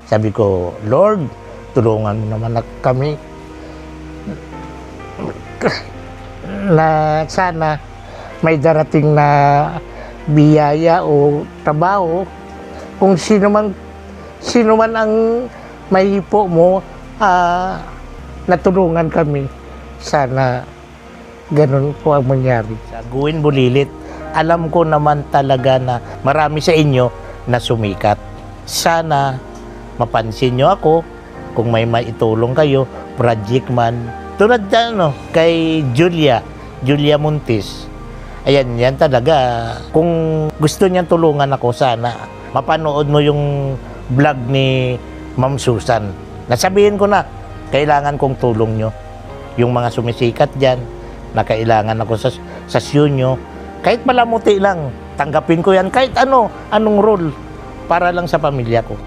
Sabi ko, Lord, tulungan mo naman kami na sana may darating na biyaya o trabaho. Kung sino man ang may hipo mo, natulungan kami. Sana ganun po ang mangyari. Sa Guin Bulilit, alam ko naman talaga na marami sa inyo na sumikat. Sana mapansin nyo ako kung may maitulong kayo, project man. Tulad kay Julia Montes. Ayan, yan talaga. Kung gusto niyang tulungan ako, sana mapanood mo yung vlog ni Ma'am Susan. Nasabihin ko na, kailangan kong tulong nyo. Yung mga sumisikat dyan, na kailangan ako sa show nyo. Kahit malamuti lang, tanggapin ko yan. Kahit anong role, para lang sa pamilya ko.